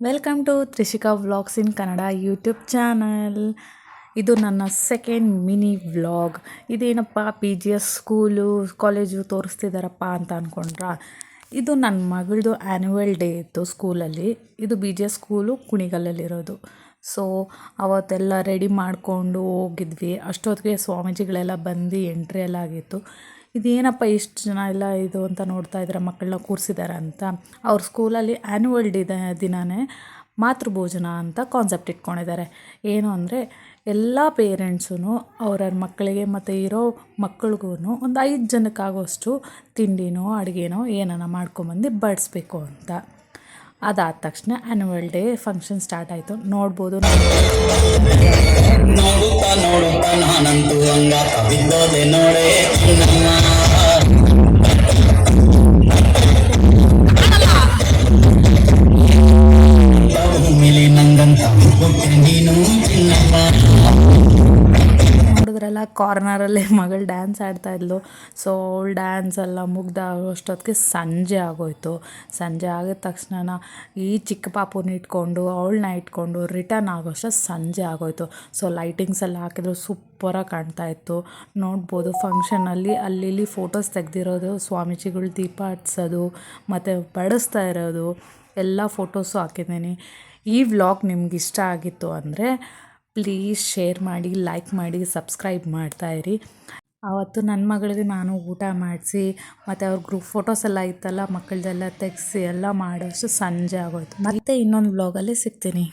Welcome to Trishika vlogs in Kannada YouTube channel. ಇದು ನನ್ನ second mini vlog. ಇದೇನಪ್ಪ PGS ಸ್ಕೂಲು ಕಾಲೇಜು ತೋರಿಸ್ತಿದ್ದಾರಪ್ಪ ಅಂತ ಅಂದ್ಕೊಂಡ್ರಾ. ಇದು ನನ್ನ ಮಗಳದು ಆ್ಯನ್ಯುವಲ್ ಡೇ ಇತ್ತು ಸ್ಕೂಲಲ್ಲಿ. ಇದು BGS ಸ್ಕೂಲು ಕುಣಿಗಲ್ಲಲ್ಲಿರೋದು. ಸೊ ಅವತ್ತೆಲ್ಲ ರೆಡಿ ಮಾಡಿಕೊಂಡು ಹೋಗಿದ್ವಿ. ಅಷ್ಟೊತ್ತಿಗೆ ಸ್ವಾಮೀಜಿಗಳೆಲ್ಲ ಬಂದು ಎಂಟ್ರಿ ಎಲ್ಲ ಆಗಿತ್ತು. ಇದೇನಪ್ಪ ಇಷ್ಟು ಜನ ಎಲ್ಲ ಇದು ಅಂತ ನೋಡ್ತಾ ಇದ್ದಾರೆ, ಮಕ್ಕಳನ್ನ ಕೂರಿಸಿದ್ದಾರೆ ಅಂತ. ಅವ್ರ ಸ್ಕೂಲಲ್ಲಿ ಆ್ಯನ್ಯುವಲ್ ಡೇ ದಿನವೇ ಮಾತೃಭೋಜನ ಅಂತ ಕಾನ್ಸೆಪ್ಟ್ ಇಟ್ಕೊಂಡಿದ್ದಾರೆ. ಏನು ಅಂದರೆ ಎಲ್ಲ ಪೇರೆಂಟ್ಸೂ ಅವ್ರವ್ರ ಮಕ್ಕಳಿಗೆ ಮತ್ತು ಇರೋ ಮಕ್ಕಳಿಗೂ ಒಂದು 5 ಜನಕ್ಕಾಗೋಷ್ಟು ತಿಂಡಿನೋ ಅಡುಗೆನೋ ಏನಾನ ಮಾಡ್ಕೊಂಬಂದು ಬಡಿಸ್ಬೇಕು ಅಂತ. ಅದಾದ ತಕ್ಷಣ ಆ್ಯನ್ಯುವಲ್ ಡೇ ಫಂಕ್ಷನ್ ಸ್ಟಾರ್ಟ್ ಆಯಿತು. ನೋಡ್ಬೋದು ನೋಡುತ್ತಾ ನೋಡುತ್ತಾ ನಾನಂತೂ ಹಂಗಾತ ಬಿದ್ದೋದೆ ನೋಡೆ ಭೂಮಿಲಿ ನಂಗಂತ ಕೊಟ್ಟೆ ನೀನು ಚಿನ್ನಮ್ಮ. ನೋಡಿದ್ರಲ್ಲ, ಕಾರ್ನರಲ್ಲೇ ಮಗಳು ಡ್ಯಾನ್ಸ್ ಆಡ್ತಾಯಿದ್ಲು. ಸೊ ಅವಳು ಡ್ಯಾನ್ಸ್ ಎಲ್ಲ ಮುಗ್ದಾಗೋಷ್ಟೊತ್ತಿಗೆ ಸಂಜೆ ಆಗೋಯ್ತು. ಸಂಜೆ ಆಗಿದ ತಕ್ಷಣ ಈ ಚಿಕ್ಕ ಪಾಪುನ ಇಟ್ಕೊಂಡು ಅವಳನ್ನ ಇಟ್ಕೊಂಡು ರಿಟರ್ನ್ ಆಗೋಷ್ಟು ಸಂಜೆ ಆಗೋಯ್ತು. ಸೊ ಲೈಟಿಂಗ್ಸ್ ಎಲ್ಲ ಹಾಕಿದ್ರು, ಸೂಪರಾಗಿ ಕಾಣ್ತಾಯಿತ್ತು. ನೋಡ್ಬೋದು ಫಂಕ್ಷನಲ್ಲಿ ಅಲ್ಲಿ ಫೋಟೋಸ್ ತೆಗೆದಿರೋದು, ಸ್ವಾಮೀಜಿಗಳು ದೀಪ ಹಚ್ಸೋದು ಮತ್ತು ಬಡಿಸ್ತಾ ಇರೋದು ಎಲ್ಲ ಫೋಟೋಸು ಹಾಕಿದ್ದೀನಿ. ಈ ವ್ಲಾಗ್ ನಿಮ್ಗೆ ಇಷ್ಟ ಆಗಿತ್ತು ಅಂದರೆ ಪ್ಲೀಸ್ ಶೇರ್ ಮಾಡಿ, ಲೈಕ್ ಮಾಡಿ, ಸಬ್ಸ್ಕ್ರೈಬ್ ಮಾಡ್ತಾಯಿರಿ. ಆವತ್ತು ನನ್ನ ಮಗಳಿಗೆ ನಾನು ಊಟ ಮಾಡಿಸಿ ಮತ್ತು ಅವ್ರ ಗ್ರೂಪ್ ಫೋಟೋಸ್ ಎಲ್ಲ ಇತ್ತಲ್ಲ, ಮಕ್ಕಳದೆಲ್ಲ ತೆಗೆಸಿ ಎಲ್ಲ ಮಾಡೋಷ್ಟು ಸಂಜೆ ಆಗೋಯ್ತು. ಮತ್ತು ಇನ್ನೊಂದು ವ್ಲಾಗಲ್ಲಿ ಸಿಗ್ತೀನಿ.